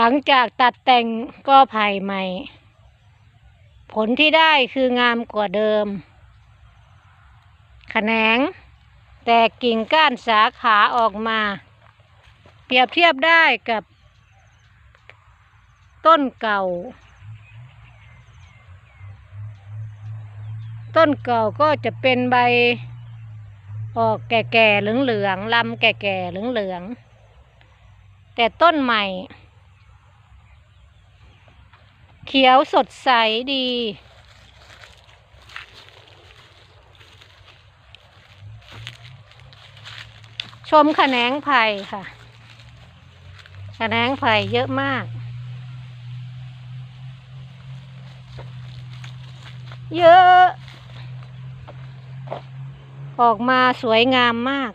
หลังจากตัดแต่งกอไผ่ใหม่ผลที่ได้คืองามกว่าเดิมแขนงแตกกิ่งก้านสาขาออกมาเปรียบเทียบได้กับต้นเก่าก็จะเป็นใบออกแก่ๆเหลืองๆลำแก่ๆเหลืองๆแต่ต้นใหม่เขียวสดใสดีชมแขนงไผ่ค่ะแขนงไผ่เยอะมากเยอะออกมาสวยงามมาก